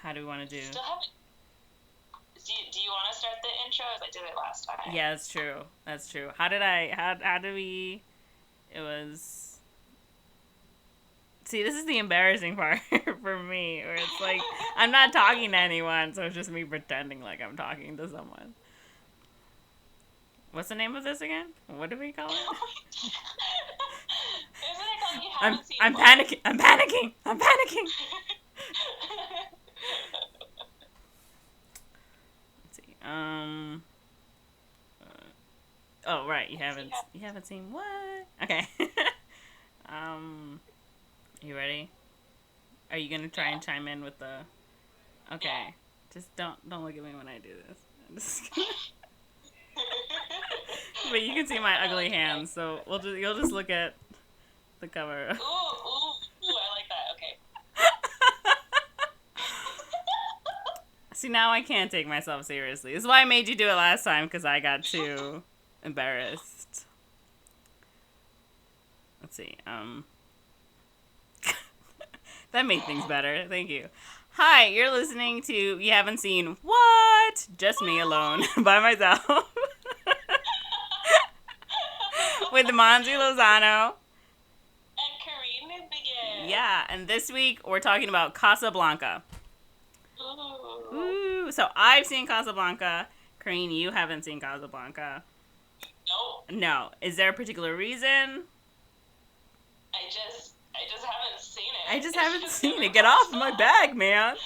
How do we want to do? Still haven't. Do you want to start the intro? As I did it last time. Yeah, that's true. That's true. How did we? It was. See, this is the embarrassing part for me, where it's like I'm not talking to anyone, so it's just me pretending like I'm talking to someone. What's the name of this again? What do we call it? Isn't it called You I'm Haven't Seen I'm What? panicking. I'm panicking. I'm panicking. Let's see. Oh right, you haven't seen what? Okay. You ready? Are you gonna try and chime in with the? Okay. Yeah. Just don't look at me when I do this. I'm just But you can see my ugly hands, so you'll just look at the cover. Ooh, I like that. Okay. See, now I can't take myself seriously. This is why I made you do it last time, because I got too embarrassed. Let's see. That made things better. Thank you. Hi, you're listening to You Haven't Seen What? Just Me Alone by myself. With Monze Lozano. And Corinne begin. Yeah, and this week we're talking about Casablanca. Ooh. Ooh, so I've seen Casablanca. Corinne, you haven't seen Casablanca. Nope. No. Is there a particular reason? I just haven't seen it. I just haven't seen it. Get off my bag, man.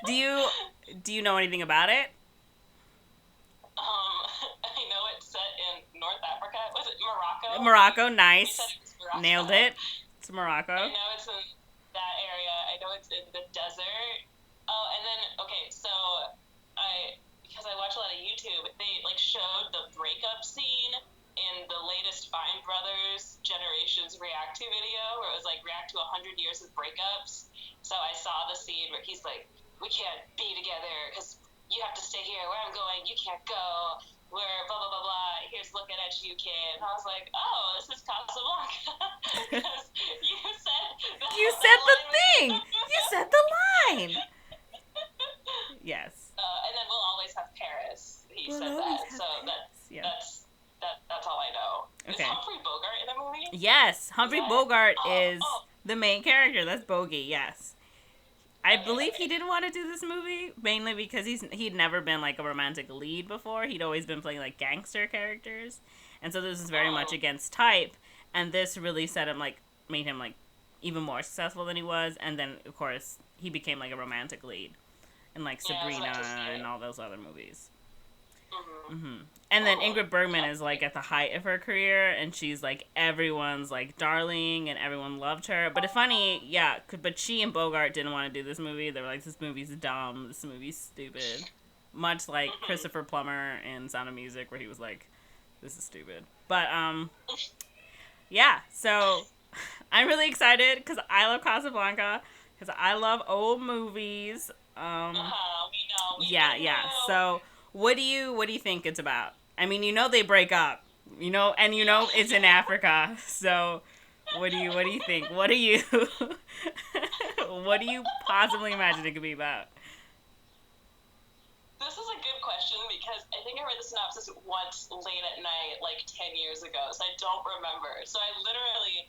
Do you know anything about it? I know it's set in North Africa. Was it Morocco? Morocco, nice. You said it's Morocco. Nailed it. It's Morocco. I know it's in that area. I know it's in the desert. Oh, and then, okay, so because I watch a lot of YouTube, they, showed the breakup scene in the latest Fine Brothers Generations React to video, where it was, react to 100 years of breakups. So I saw the scene where he's like, we can't be together, because you have to stay here. Where I'm going, you can't go. We're blah, blah, blah, blah. Here's looking at you, kid. And I was like, oh, this is Casablanca. Because you said the thing. You said the line. Yes. And then we'll always have Paris. He said that. So that's all I know. Okay. Is Humphrey Bogart in the movie? Yes, Humphrey Bogart is Oh. the main character. That's Bogey, yes. I believe he didn't want to do this movie, mainly because he'd never been, a romantic lead before. He'd always been playing, gangster characters. And so this is very much against type. And this really made him, even more successful than he was. And then, of course, he became, a romantic lead in, Sabrina and all those other movies. Mm-hmm. Mm-hmm. And then Ingrid Bergman is at the height of her career, and she's everyone's darling, and everyone loved her. But it's funny, yeah. But she and Bogart didn't want to do this movie. They were like, "This movie's dumb. This movie's stupid." Much like Christopher Plummer in Sound of Music, where he was like, "This is stupid." But yeah. So I'm really excited because I love Casablanca because I love old movies. We know. Yeah. So. What do you think it's about? I mean, they break up, and it's in Africa. So, what do you think? What do you possibly imagine it could be about? This is a good question because I think I read the synopsis once late at night, 10 years ago, so I don't remember. So I literally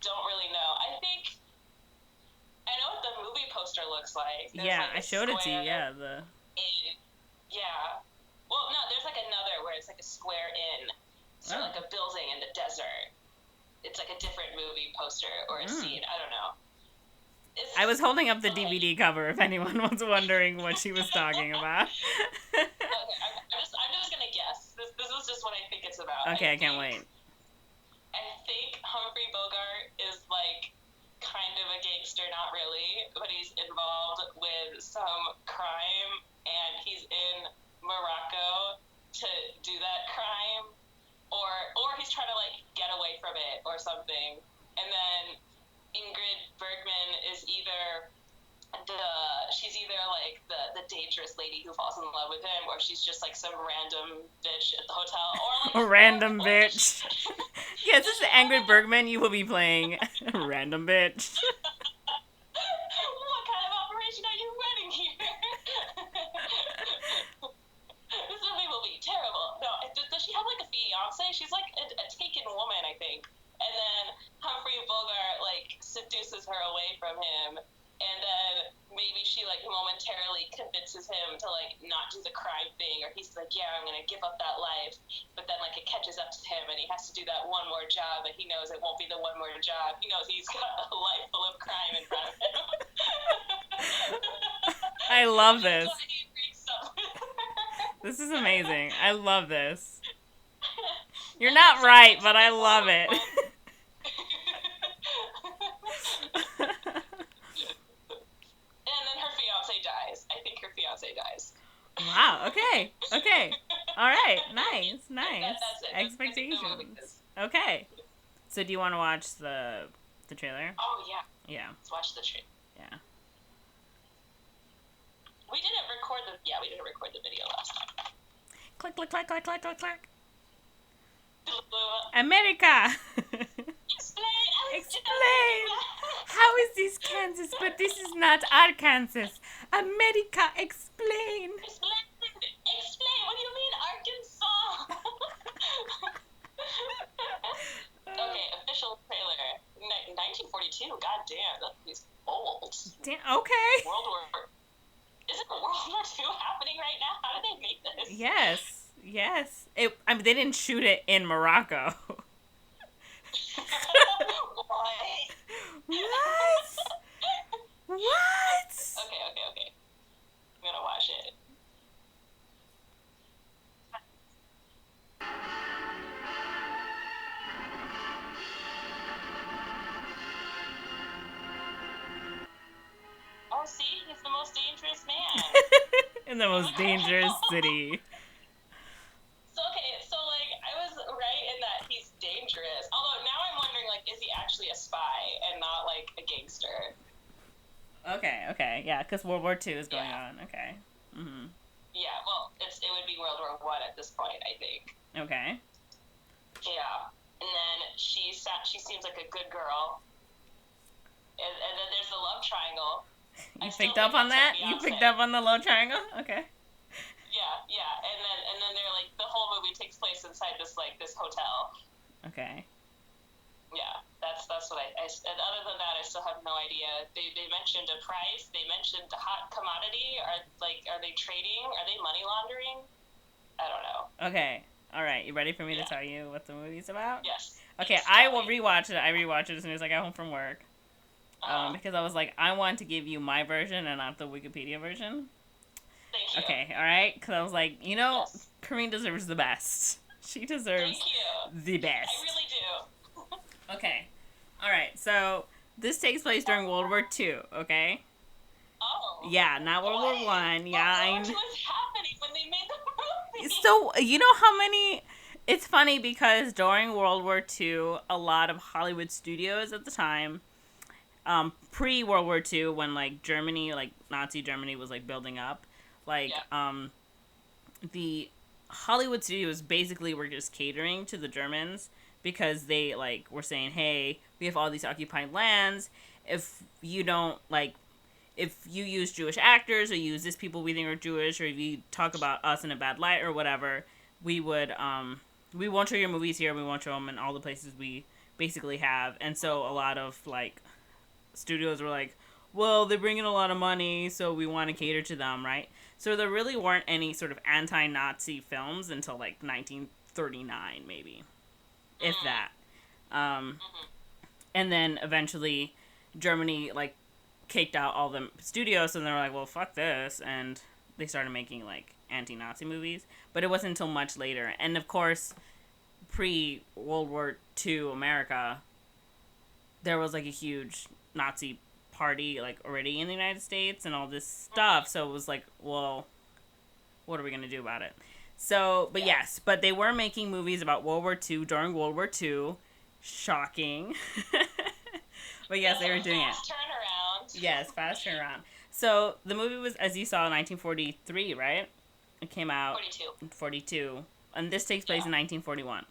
don't really know. I know what the movie poster looks like. There's, I showed it to you. Yeah, Yeah. Well, no, there's another where it's a square in, so a building in the desert. It's a different movie poster or a scene. I don't know. I was holding up the DVD cover if anyone was wondering what she was talking about. Okay, I'm just gonna guess. This is just what I think it's about. Okay, I can't wait. I think Humphrey Bogart is kind of a gangster, not really, but he's involved with some crime. And he's in Morocco to do that crime, or he's trying to get away from it or something. And then Ingrid Bergman is either the dangerous lady who falls in love with him, or she's just some random bitch at the hotel, or a random bitch. Yes, this is Ingrid Bergman. You will be playing a random bitch. What seduces her away from him, and then maybe she like momentarily convinces him to like not do the crime thing, or he's like, yeah, I'm gonna give up that life, but then like it catches up to him and he has to do that one more job, but he knows it won't be the one more job. He knows he's got a life full of crime in front of him. I love this. This is amazing. I love this. You're not right, but I love it. And then her fiance dies. I think her fiance dies. Wow. Okay. All right. Nice. That's it. Expectations. Okay. So, do you want to watch the trailer? Oh yeah. Yeah. Let's watch the trailer. Yeah. We didn't record the video last time. Click. America. Explain. How is this Kansas, but this is not Arkansas? America, explain. Explain. What do you mean, Arkansas? Okay, official trailer. 1942. God damn, that is old. Damn. Okay. Isn't World War II happening right now? How did they make this? Yes. I mean, they didn't shoot it in Morocco. What? Okay. I'm gonna watch it. Oh, see? He's the most dangerous man. In the most dangerous city. So like, I was right in that he's dangerous. Although now I'm wondering, like, is he actually a spy and not, like, a gangster? Okay. Yeah, because World War II is going on. Okay. Mm-hmm. Yeah, well, it would be World War I at this point, I think. Okay. Yeah. And then she seems like a good girl. And then there's the love triangle. You picked up on that? You picked up on the love triangle? Okay. Yeah. And then they're like, the whole movie takes place inside this hotel. Okay. Yeah, that's what I and other than that, I still have no idea. They mentioned a price. They mentioned a hot commodity. Are they trading? Are they money laundering? I don't know. Okay. All right. You ready for me to tell you what the movie's about? Yes. Okay, I will rewatch it. I rewatched it as soon as I got home from work. Because I was like, I want to give you my version and not the Wikipedia version. Thank you. Okay, all right? Because I was like, Corinne deserves the best. She deserves the best. I really do. Okay. All right, so this takes place during World War II, okay? Oh. Yeah, not World War One. Yeah, What was happening when they made the movie? So, you know how many... It's funny because during World War II, a lot of Hollywood studios at the time, pre-World War II, when, like, Germany, like, Nazi Germany was, like, building up, like, the Hollywood studios basically were just catering to the Germans because they, like, were saying, hey, we have all these occupied lands. If you don't, like, if you use Jewish actors or use this people we think are Jewish, or if you talk about us in a bad light or whatever, we would, we won't show your movies here. We won't show them in all the places we basically have. And so a lot of, like, studios were like, well, they bring in a lot of money, so we want to cater to them, right? So there really weren't any sort of anti-Nazi films until, like, 1939, maybe. If that. And then eventually Germany, like, kicked out all the studios, and they were like, well, fuck this, and they started making, like, anti-Nazi movies. But it wasn't until much later. And, of course, pre-World War II America, there was, like, a huge Nazi party, like, already in the United States and all this stuff. So it was like, well, what are we going to do about it? So, but yes, but they were making movies about World War II during World War II. Shocking. But yes, they were doing it. Fast turnaround. Yes, fast turnaround. So the movie was, as you saw, 1943, right? It came out 42. And this takes place in 1941.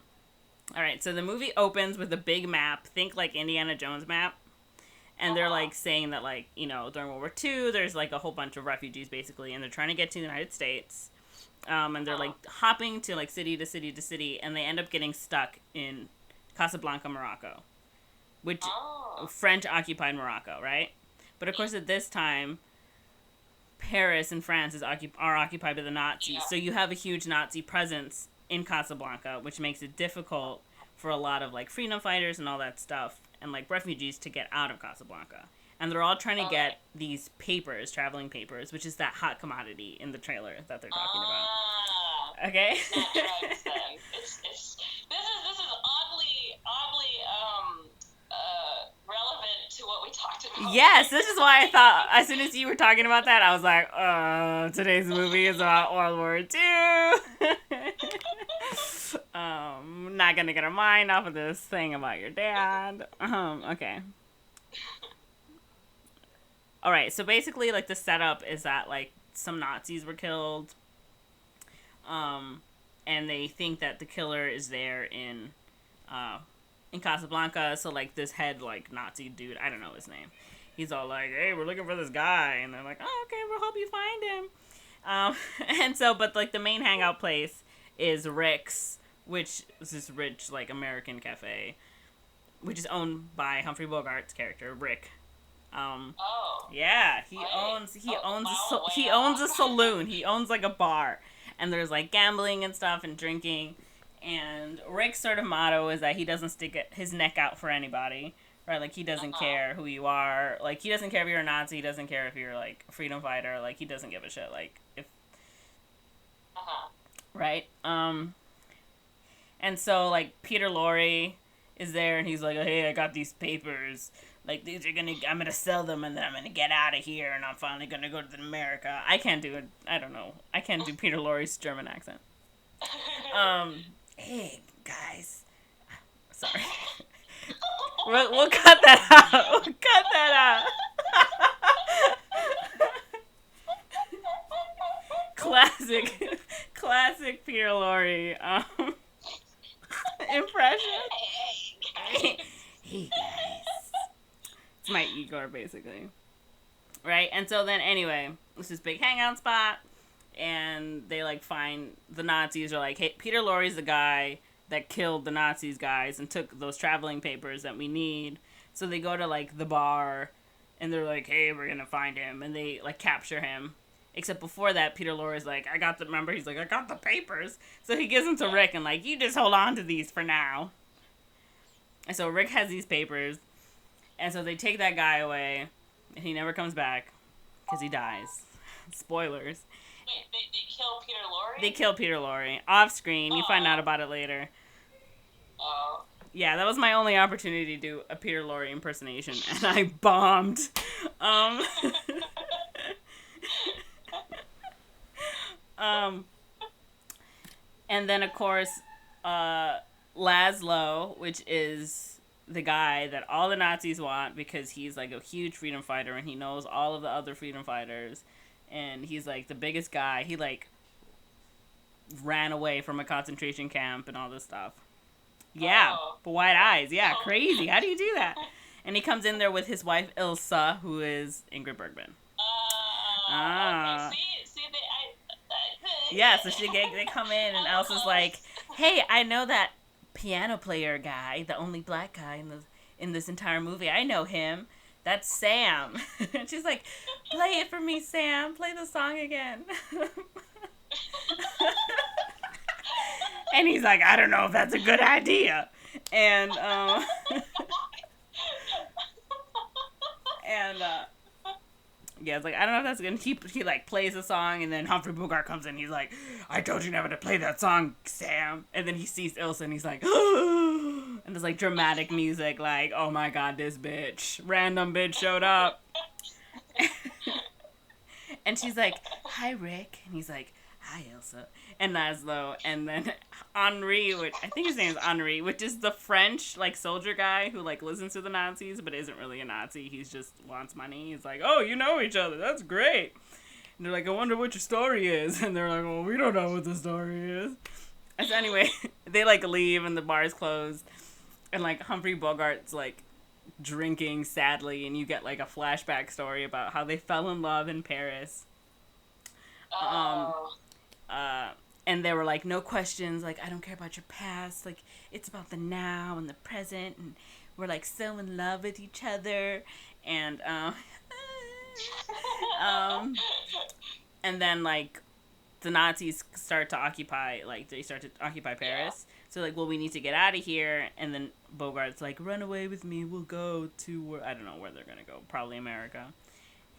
All right, so the movie opens with a big map. Think like Indiana Jones map. And they're, like, saying that, like, you know, during World War II, there's, like, a whole bunch of refugees, basically, and they're trying to get to the United States. And they're, like, hopping to, like, city to city to city, and they end up getting stuck in Casablanca, Morocco. which Oh. French occupied Morocco, right? But of course, at this time, Paris and France are occupied by the Nazis, Yeah. so you have a huge Nazi presence in Casablanca, which makes it difficult for a lot of like freedom fighters and all that stuff, and like refugees to get out of Casablanca. And they're all trying to get these papers, traveling papers, which is that hot commodity in the trailer that they're talking about. Okay. Not drugs then. This is oddly relevant to what we talked about. Yes, this is why I thought as soon as you were talking about that, I was like, today's movie is about World War II. Not gonna get our mind off of this thing about your dad. Okay. Alright, so basically, like, the setup is that, like, some Nazis were killed, and they think that the killer is there in Casablanca, so, like, this head, like, Nazi dude, I don't know his name, he's all like, hey, we're looking for this guy, and they're like, oh, okay, we'll help you find him, and so, but, like, the main hangout place is Rick's, which is this rich, like, American cafe, which is owned by Humphrey Bogart's character, Rick. Yeah, he owns a saloon. He owns like a bar, and there's like gambling and stuff and drinking. And Rick's sort of motto is that he doesn't stick his neck out for anybody, right? Like he doesn't care who you are. Like he doesn't care if you're a Nazi. He doesn't care if you're like a freedom fighter. Like he doesn't give a shit. Like if, right? And so like Peter Lorre is there, and he's like, hey, I got these papers. Like, I'm gonna sell them, and then I'm gonna get out of here, and I'm finally gonna go to America. I can't do it. I don't know. I can't do Peter Lorre's German accent. Hey, guys. Sorry. We'll cut that out. We'll cut that out. Classic Peter Lorre, impression. Hey, guys. It's my Igor, basically. Right? And so then, anyway, it's this big hangout spot, and they, like, find the Nazis are like, hey, Peter Lorre's the guy that killed the Nazis guys and took those traveling papers that we need. So they go to, like, the bar, and they're like, hey, we're gonna find him, and they, like, capture him. Except before that, Peter Lorre's like, I got the papers. So he gives them to Rick, and, like, you just hold on to these for now. And so Rick has these papers. And so they take that guy away, and he never comes back, because he dies. Spoilers. Wait, they kill Peter Lorre? They kill Peter Lorre. Off screen. You find out about it later. Yeah, that was my only opportunity to do a Peter Lorre impersonation, and I bombed. And then, of course, Laszlo, which is the guy that all the Nazis want because he's like a huge freedom fighter and he knows all of the other freedom fighters and he's like the biggest guy. He like ran away from a concentration camp and all this stuff. Yeah, but white eyes. Yeah, crazy. How do you do that? And he comes in there with his wife Ilsa, who is Ingrid Bergman. Okay. Yeah, so they come in and Elsa's like, hey, I know that piano player guy, the only black guy in this entire movie. I know him. That's Sam. And she's like, play it for me, Sam. Play the song again. And he's like, I don't know if that's a good idea. And yeah, it's like, I don't know if that's good. He like plays the song, and then Humphrey Bogart comes in. He's like, I told you never to play that song, Sam. And then he sees Ilsa, and he's like, and there's like dramatic music, like, oh my god, this bitch, random bitch showed up. And she's like, hi, Rick. And he's like, hi, Ilsa. And Laszlo. And then Henri, which I think his name is Henri, which is the French, like, soldier guy who, like, listens to the Nazis, but isn't really a Nazi. He's just wants money. He's like, oh, you know each other. That's great. And they're like, I wonder what your story is. And they're like, well, we don't know what the story is. And so anyway, they, like, leave and the bar's closed. And, like, Humphrey Bogart's, like, drinking sadly, and you get, like, a flashback story about how they fell in love in Paris. And they were like, no questions, like, I don't care about your past, like, it's about the now and the present, and we're like so in love with each other, and um, and then like the Nazis start to occupy, like they start to occupy Paris. So like, well, we need to get out of here, and then Bogart's like, run away with me, we'll go to where, I don't know where they're gonna go, probably America. And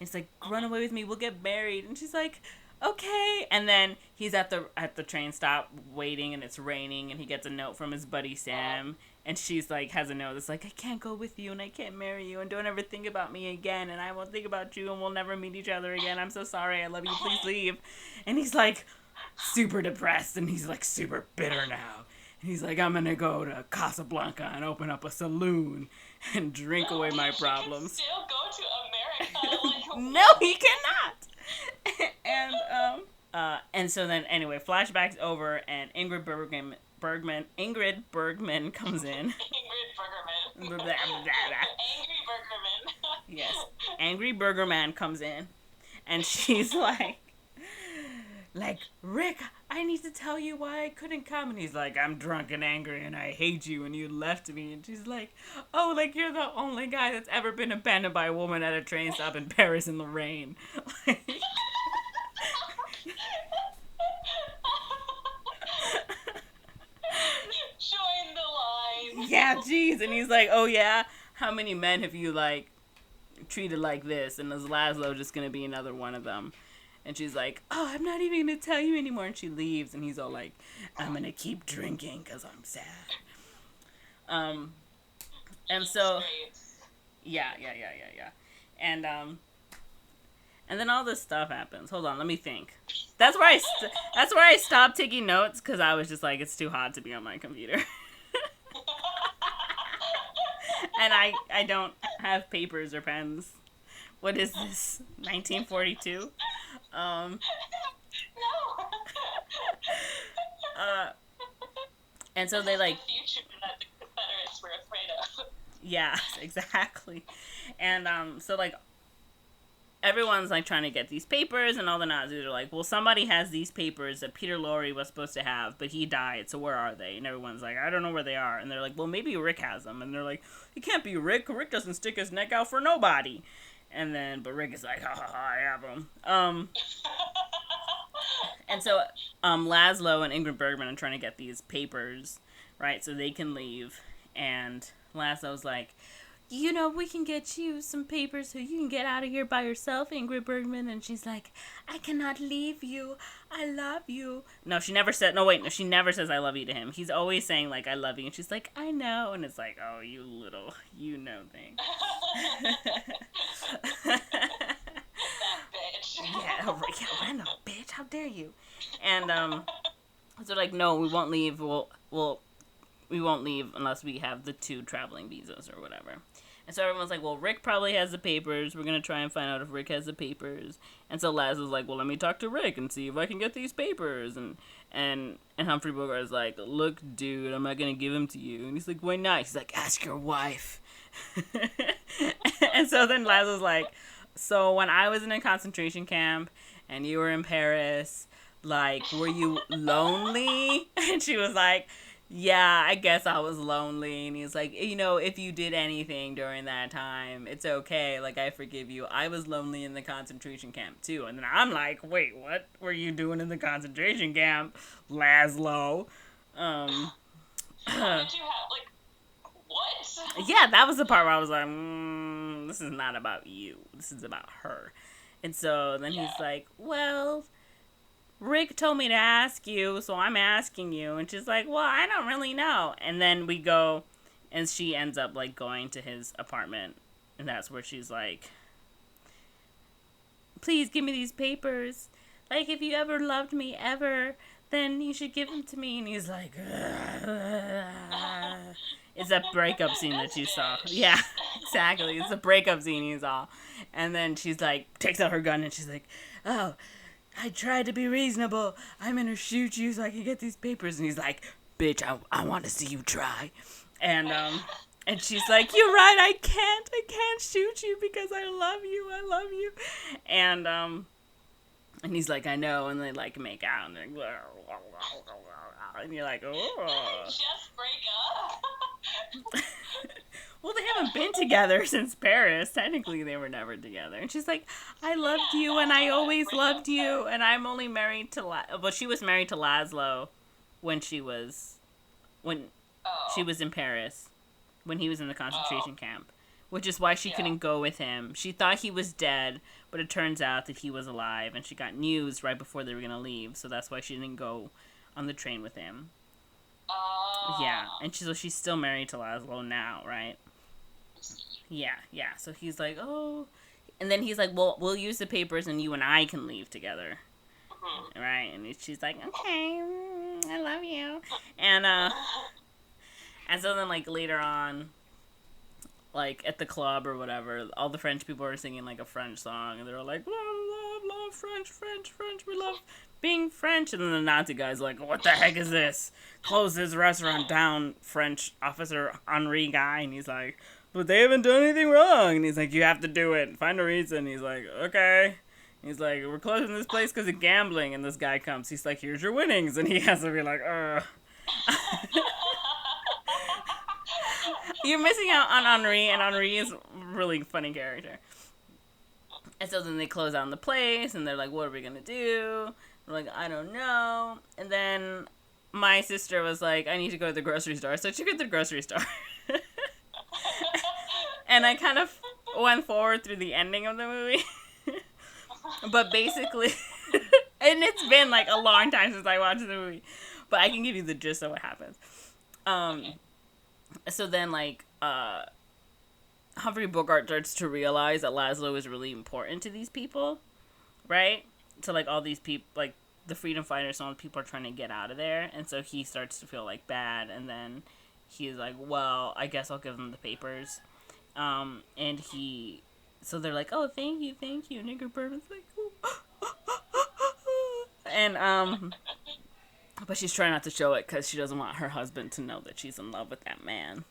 it's like, run away with me, we'll get married, and she's like, okay. And then he's at the train stop waiting, and it's raining, and he gets a note from his buddy Sam, and she's like, has a note that's like, I can't go with you, and I can't marry you, and don't ever think about me again, and I won't think about you, and we'll never meet each other again. I'm so sorry, I love you, please leave. And he's like super depressed, and he's like super bitter now. And he's like, I'm gonna go to Casablanca and open up a saloon and drink away my problems. He can still go to America. Like, no, he cannot. And so then anyway, flashback's over, and Ingrid Bergman comes in. Ingrid Bergman. Blah, blah, blah, blah. Angry Bergman. Yes, Angry Burger Man comes in, and she's like, Rick, I need to tell you why I couldn't come. And he's like, I'm drunk and angry, and I hate you, and you left me. And she's like, oh, like, you're the only guy that's ever been abandoned by a woman at a train stop in Paris in the rain. Join the line. Yeah, jeez. And he's like, oh, yeah? How many men have you, like, treated like this? And is Laszlo just going to be another one of them? And she's like, oh, I'm not even going to tell you anymore. And she leaves, and he's all like, I'm going to keep drinking because I'm sad. And so, yeah. And then all this stuff happens. Hold on, let me think. That's where I stopped taking notes, because I was just like, it's too hot to be on my computer. And I don't have papers or pens. What is this? 1942? No. And so they like. The future that the Confederates were afraid of. Yeah, exactly. And so like everyone's like trying to get these papers, and all the Nazis are like, well, somebody has these papers that Peter Lorre was supposed to have, but he died, so where are they? And everyone's like, I don't know where they are. And they're like, well, maybe Rick has them. And they're like, it can't be Rick. Rick doesn't stick his neck out for nobody. And then, but Rick is like, ha ha ha, I have them. And so Laszlo and Ingrid Bergman are trying to get these papers, right, so they can leave. And Laszlo's like, you know, we can get you some papers so you can get out of here by yourself, Ingrid Bergman. And she's like, I cannot leave you. I love you. No, she never said, she never says I love you to him. He's always saying, like, I love you. And she's like, I know. And it's like, oh, you little, you know thing. Bitch. Yeah, Randall, bitch, how dare you? And, so like, no, we won't leave. We won't leave unless we have the 2 traveling visas or whatever. And so everyone's like, well, Rick probably has the papers. We're going to try and find out if Rick has the papers. And so Laz is like, well, let me talk to Rick and see if I can get these papers. And Humphrey Bogart's like, look, dude, I'm not going to give them to you. And he's like, why not? He's like, ask your wife. And so then Laz is like, so when I was in a concentration camp and you were in Paris, like, were you lonely? And she was like, yeah, I guess I was lonely. And he's like, you know, if you did anything during that time, it's okay. Like, I forgive you. I was lonely in the concentration camp, too. And then I'm like, wait, what were you doing in the concentration camp, Laszlo? What did you have, like, what? Yeah, that was the part where I was like, this is not about you. This is about her. And so then he's like, well, Rick told me to ask you, so I'm asking you. And she's like, well, I don't really know. And then we go, and she ends up, like, going to his apartment. And that's where she's like, please give me these papers. Like, if you ever loved me, ever, then you should give them to me. And he's like, it's that breakup scene that you saw. Yeah, exactly. It's a breakup scene you saw. And then she's like, takes out her gun, and she's like, oh, I tried to be reasonable. I'm gonna shoot you so I can get these papers. And he's like, bitch, I want to see you try. And she's like, you're right, I can't shoot you because I love you. And he's like, I know. And they like make out, and they're and you're like, oh. Just break up. well, they haven't been together since Paris. Technically, they were never together. And she's like, I loved you, and I always loved you, and I'm only married to well, she was married to Laszlo when she was in Paris, when he was in the concentration camp, which is why she couldn't go with him. She thought he was dead, but it turns out that he was alive, and she got news right before they were gonna leave, so that's why she didn't go on the train with him. Yeah, and she's still married to Laszlo now, right? Yeah. So he's like, oh, and then he's like, well, we'll use the papers, and you and I can leave together, right? And she's like, okay, I love you, and so then like later on, like at the club or whatever, all the French people are singing like a French song, and they're like, love, French, we love being French. And then the Nazi guy's like, what the heck is this? Close this restaurant down, French officer Henri guy. And he's like, but they haven't done anything wrong. And he's like, you have to do it. Find a reason. He's like, okay. He's like, we're closing this place because of gambling. And this guy comes. He's like, here's your winnings. And he has to be like, You're missing out on Henri, and Henri is a really funny character. And so then they close down the place, and they're like, what are we going to do? We're like, I don't know. And then my sister was like, I need to go to the grocery store. So she went to the grocery store. And I kind of went forward through the ending of the movie. But basically, and it's been like a long time since I watched the movie, but I can give you the gist of what happens. So then like, Humphrey Bogart starts to realize that Laszlo is really important to these people, right? So, like, all these people, like, the freedom fighters and all the people are trying to get out of there, and so he starts to feel, like, bad, and then he's like, well, I guess I'll give them the papers, so they're like, oh, thank you, and Ingrid Bergman's like, and, but she's trying not to show it, because she doesn't want her husband to know that she's in love with that man,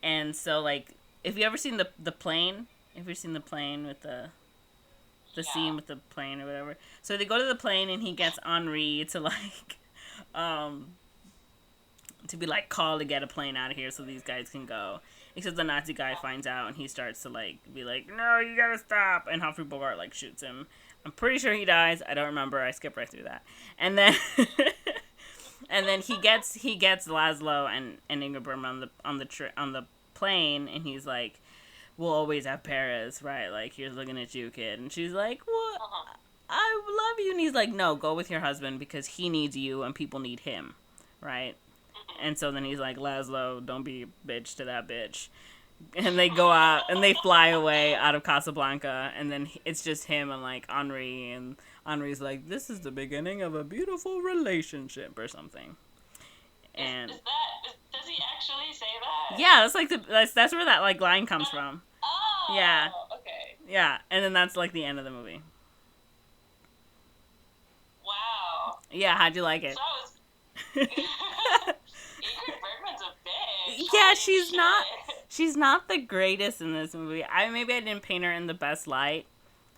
and so, like, if you ever seen the plane, with the scene with the plane or whatever. So they go to the plane and he gets Henri to, like, to be, like, called to get a plane out of here so these guys can go. Except the Nazi guy finds out and he starts to, like, be like, no, you gotta stop. And Humphrey Bogart, like, shoots him. I'm pretty sure he dies. I don't remember. I skipped right through that. And then... and then he gets Laszlo and Ingrid Bergman on the plane, and he's like, we'll always have Paris, right? Like, here's looking at you, kid. And she's like, what? I love you. And he's like, no, go with your husband because he needs you and people need him, right? And so then he's like, Laszlo, don't be a bitch to that bitch. And they go out and they fly away out of Casablanca, and then it's just him and, like, Henri, and Henri's like, this is the beginning of a beautiful relationship or something. And does he actually say that? Yeah, that's like that's where that, like, line comes from. Oh, yeah. Okay. Yeah, and then that's, like, the end of the movie. Wow. Yeah, how'd you like it? So Ingrid Bergman's a bitch. Yeah, she's not the greatest in this movie. Maybe I didn't paint her in the best light,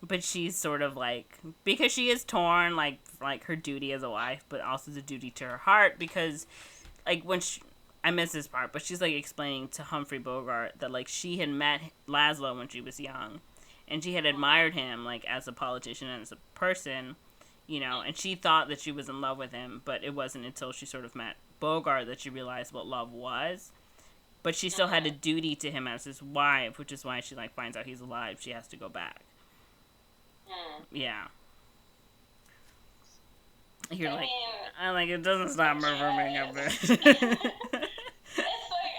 but she's sort of, like, because she is torn, like her duty as a wife, but also the duty to her heart, because, like, I missed this part, but she's, like, explaining to Humphrey Bogart that, like, she had met Laszlo when she was young, and she had admired him, like, as a politician and as a person, you know, and she thought that she was in love with him, but it wasn't until she sort of met Bogart that she realized what love was. But she still had a duty to him as his wife, which is why she, like, finds out he's alive. She has to go back. Yeah. You're it doesn't stop her from being a bitch. It's like,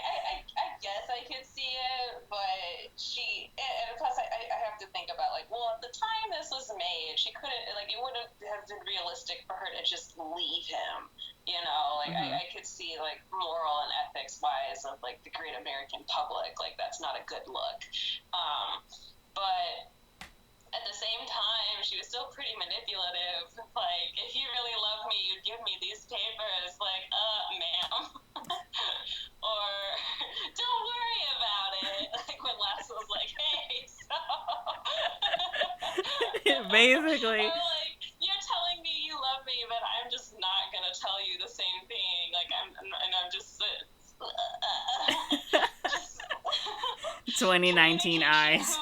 I guess I could see it, but and plus I have to think about, like, well, at the time this was made, she couldn't, like, it wouldn't have been realistic for her to just leave him, you know, like, I could see, like, moral and ethics wise of, like, the great American public, like, that's not a good look, but at the same time, she was still pretty manipulative. Like, if you really love me, you'd give me these papers. Like, ma'am. Or, don't worry about it. Like, when Laszlo's like, hey, so. Basically. Or, like, you're telling me you love me, but I'm just not going to tell you the same thing. Like, I'm just... 2019 eyes.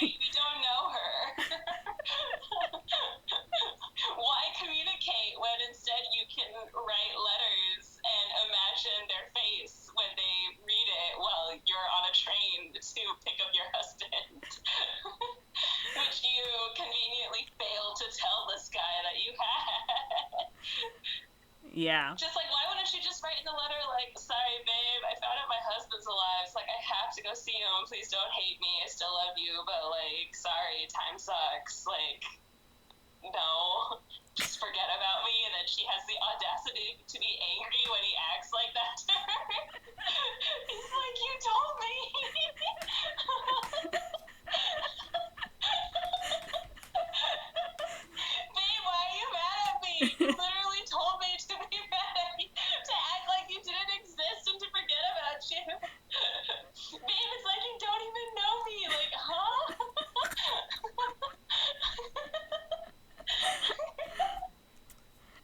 We don't know her. Why communicate when instead you can write letters and imagine their face when they read it while you're on a train to pick up your husband? Which you conveniently failed to tell this guy that you had. Yeah. Just like, why wouldn't you just write in the letter, like, sorry, babe, I found out my husband's alive. It's like, I have to go see him. Please don't hate me. I still love you. But, like, sorry, time sucks. Like, no. Just forget about me. And then she has the audacity to be angry when he acts like that to her. He's like, you told me. Babe, why are you mad at me? You literally told me to be mad at me, to act like you didn't exist and to forget about you. Babe, it's like you don't even know me. Like, huh?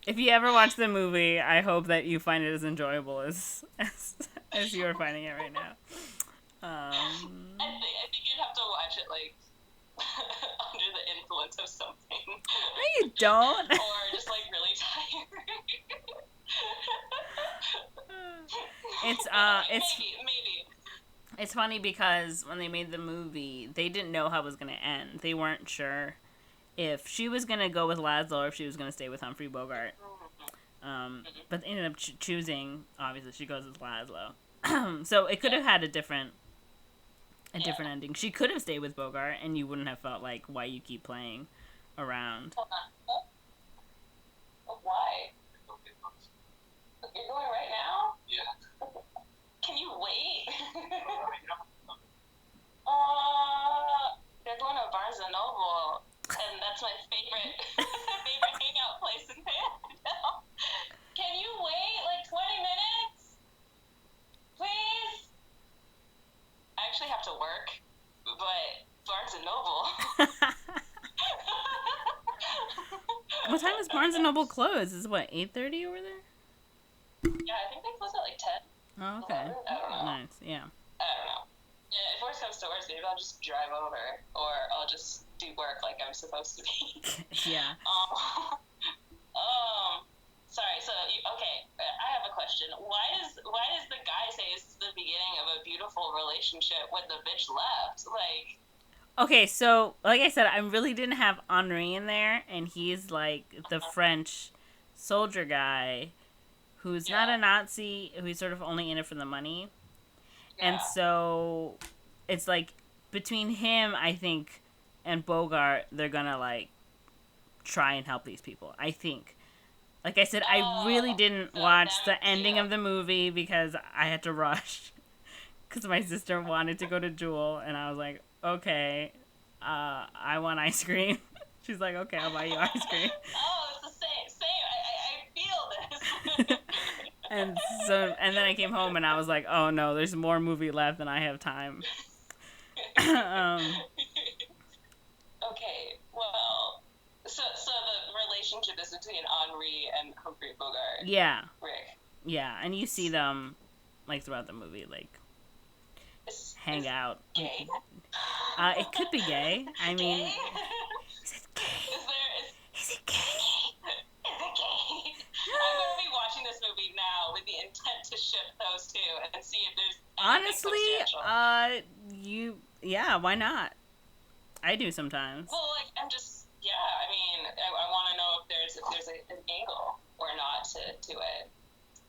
If you ever watch the movie, I hope that you find it as enjoyable as you are finding it right now. I think you'd have to watch it, like, under the influence of something. No, you don't. Or just, like, really tired. Maybe. It's funny because when they made the movie, they didn't know how it was going to end. They weren't sure if she was going to go with Laszlo or if she was going to stay with Humphrey Bogart. But they ended up choosing, obviously, she goes with Laszlo. So it could have had a different ending. She could have stayed with Bogart, and you wouldn't have felt like, why you keep playing around. Why? You're going right now? Yeah. Can you wait? They're going to Barnes and Noble, and that's my favorite hangout place in Fayetteville. Can you wait like 20 minutes? Please? I actually have to work, but Barnes and Noble. What time does Barnes & Noble close? Is it, what, 8:30 over there? Yeah, I think they close at like 10. Oh, okay. 11? I don't know. Nice, yeah. I don't know. Yeah, if worse comes to worse, maybe I'll just drive over, or I'll just do work like I'm supposed to be. Yeah. Sorry. So, okay, I have a question. Why does the guy say it's the beginning of a beautiful relationship when the bitch left? Like. Okay, so like I said, I really didn't have Henri in there, and he's like the French soldier guy who's not a Nazi, who's sort of only in it for the money. Yeah. And so it's like between him, I think, and Bogart, they're gonna like try and help these people. I think. Like I said, I really didn't watch the ending of the movie because I had to rush. Because my sister wanted to go to Jewel, and I was like, okay, I want ice cream. She's like, okay, I'll buy you ice cream. Oh, it's the same. I feel this. And then I came home, and I was like, oh no, there's more movie left than I have time. Okay, well, so the relationship is between Henri and Humphrey Bogart. Yeah. Rick. Yeah, and you see them, like, throughout the movie, like, hang out. Gay? It could be gay. I mean, gay? Is it gay? Is it gay? Is it gay? I'm going to be watching this movie now with the intent to ship those two and see if there's anything honestly, yeah, why not? I do sometimes. Well, like, I mean, I want to know if there's an angle or not to it.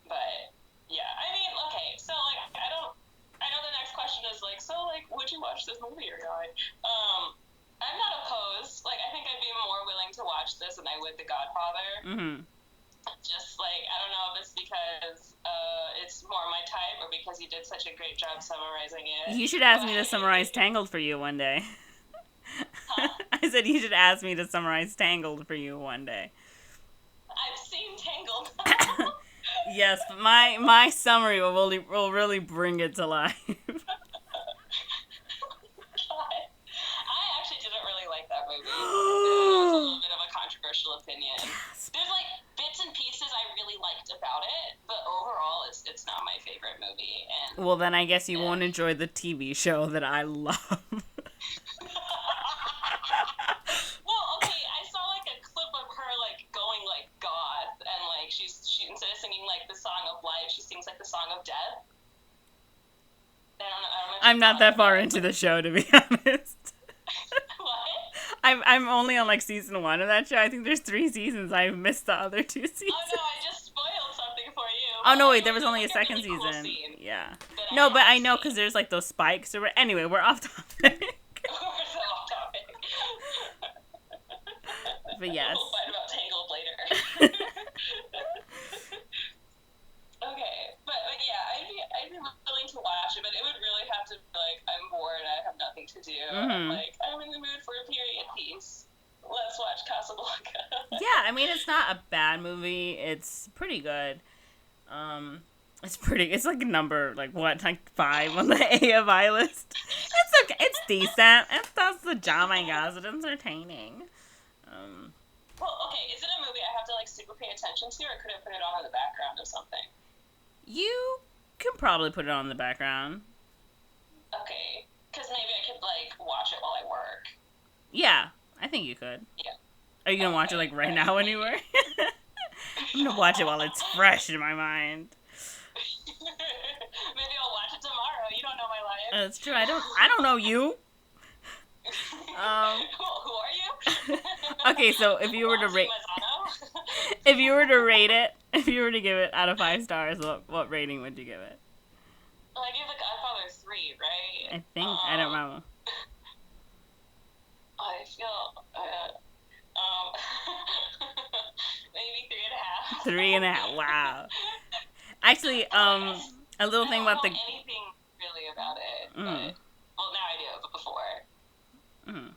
But, yeah, I mean, okay, so, like, I know the next question is, like, so, like, would you watch this movie or not? I'm not opposed. Like, I think I'd be more willing to watch this than I would The Godfather. Mm-hmm. Just, like, I don't know if it's because it's more my type or because he did such a great job summarizing it. You should ask me to summarize Tangled for you one day. Huh? I said you should ask me to summarize Tangled for you one day. I've seen Tangled. Yes, but my summary will really bring it to life. God. I actually didn't really like that movie. It was a little bit of a controversial opinion. There's like bits and pieces I really liked about it, but overall it's not my favorite movie. And Well, then I guess you won't enjoy the TV show that I love. Well, okay, I saw like a clip of her like going like goth, and like she instead of singing like the song of life, she sings like the song of death. I don't know if I'm not that far into the show, to be honest. What? I'm only on like season 1 of that show. I think there's 3 seasons. I've missed the other 2 seasons. Oh no, I just spoiled something for you. Oh no, wait, there was only a second really cool season. scene Yeah. that No, but I haven't know seen. because there's like those spikes or anyway, we're off topic. We're so off topic. But yes. We'll fight about Tangled later. Okay, but yeah, I'd be willing to watch it, but it would really have to be like, I'm bored, I have nothing to do. I'm like, I'm in the mood for a period piece. Let's watch Casablanca. Yeah, I mean it's not a bad movie. It's pretty good. It's like number like 5 on the AFI list. It's okay. It's decent. It does the job, I guess. It's entertaining. Well, okay, is it a movie I have to like super pay attention to, or could I put it on in the background of something? You can probably put it on in the background. Okay, because maybe I could like watch it while I work. Yeah, I think you could. Yeah. Are you gonna watch it like right now anywhere? I'm gonna watch it while it's fresh in my mind. Maybe I'll watch it tomorrow. You don't know my life. That's true. I don't know you. Well, who are you? Okay, so if you were to rate, Mazzano? if you were to rate it, if you were to give it out of 5 stars, what rating would you give it? Well, I gave The Godfather 3, right? I think I don't remember. I feel maybe 3.5. 3.5. Wow. Actually, a little thing about I don't know anything really about it. But, well, now I do, but before. Mm.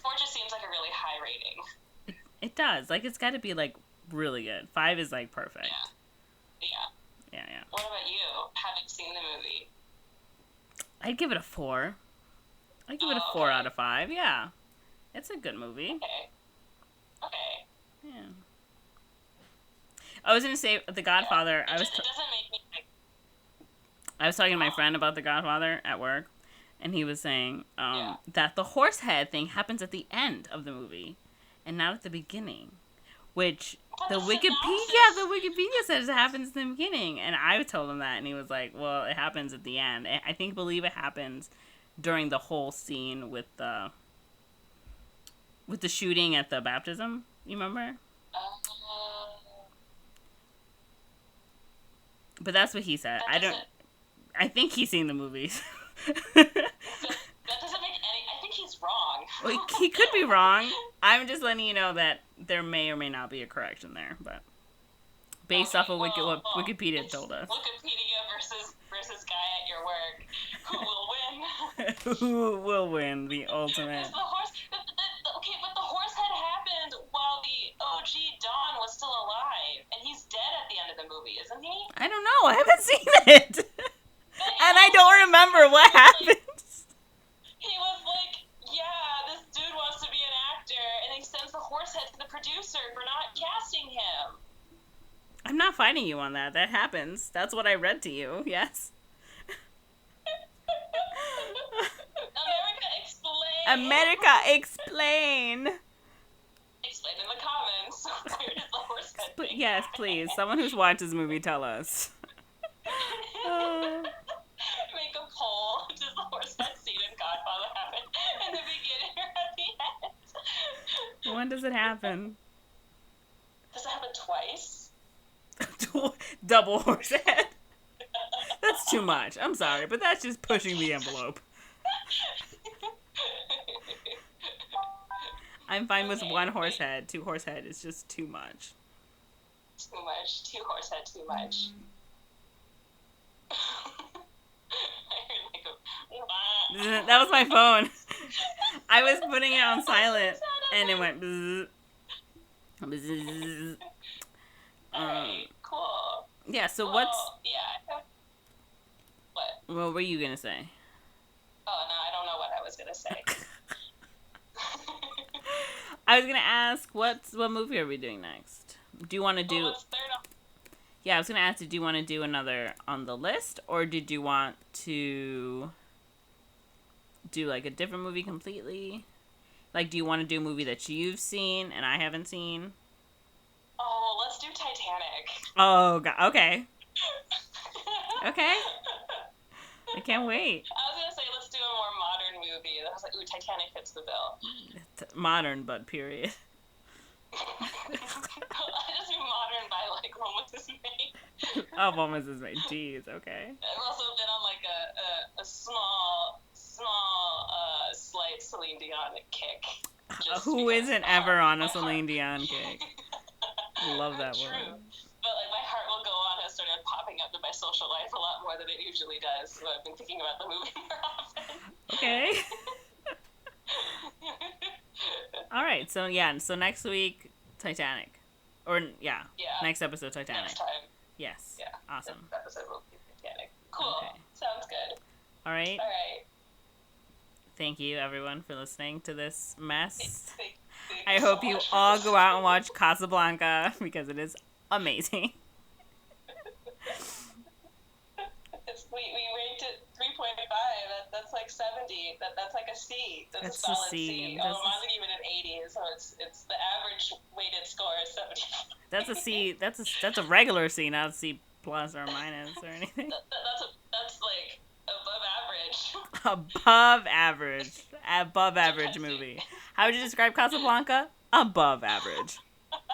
4 just seems like a really high rating. It does. Like it's got to be like really good. 5 is like perfect. Yeah. Yeah. What about you? Having seen the movie? I'd give it a 4. I'd give it a 4 out of 5. Yeah. It's a good movie. Okay. Yeah. I was gonna say The Godfather. It doesn't make me like. I was talking to my friend about The Godfather at work, and he was saying that the horse head thing happens at the end of the movie, and not at the beginning, which the Wikipedia says it happens in the beginning, and I told him that, and he was like, "Well, it happens at the end." I believe it happens during the whole scene with the shooting at the baptism. You remember? But that's what he said. I think he's seen the movies. That doesn't make any. I think he's wrong. Well, he could be wrong. I'm just letting you know that there may or may not be a correction there, but based off of what Wikipedia told us. Wikipedia versus guy at your work. Who will win? Who will win the ultimate? The horse. Okay, but the horse head happened while the OG Don was still alive, and he's dead at the end of the movie, isn't he? I don't know. I haven't seen it, and I don't remember what happens. He was like, "Yeah, this dude wants to be an actor," and he sends the horse head to the producer for not casting him. I'm not fighting you on that. That happens. That's what I read to you. Yes. America, explain. America, explain. Explain in the comments. Where does the horse head thing Yes, happen? please. Someone who's watched this movie, tell us. Make a poll. Does the horse head scene in Godfather happen in the beginning or at the end? When does it happen? Does it happen twice? Double horse head. That's too much. I'm sorry, but that's just pushing the envelope. I'm fine with 1 horse head. 2 horse head is just too much. Too much. 2 horse head, too much. That was my phone. I was putting it on silent, and it went bzzz. Bzzz. Alright, cool. Yeah, so Well, what's... yeah. What? What were you going to say? Oh, no, I don't know what I was going to say. I was going to ask, what movie are we doing next? Do you want to do... Well, what's third on? Yeah, I was gonna ask, did you want to do another on the list, or did you want to do like a different movie completely? Like, do you want to do a movie that you've seen and I haven't seen? Oh, let's do Titanic. Oh, God. Okay. Okay. I can't wait. I was gonna say let's do a more modern movie. I was like, ooh, Titanic fits the bill. It's modern, but period. I just mean modern by like when was this made? Oh, when was this made? Jeez, okay. I've also been on like a small slight Celine Dion kick. Who isn't ever on a Celine Dion kick? Love that True. woman. But like my heart will go on has started popping up in my social life a lot more than it usually does. So I've been thinking about the movie more often. Okay. All right. So yeah. So next week, Titanic, or yeah. Next episode, Titanic. Next time. Yes. Yeah. Awesome. This episode will be Titanic. Cool. Okay. Sounds good. All right. All right. Thank you, everyone, for listening to this mess. Thank I hope you all go out and watch Casablanca because it is amazing. We ranked it 3.5. That's like 70. That's like a C. That's a solid C. Oh, Monze gave it an 80, so it's the average weighted score is 70. That's a C. That's a regular C, not a C plus or minus or anything. That's like above average. Above average. Above average movie. How would you describe Casablanca? Above average.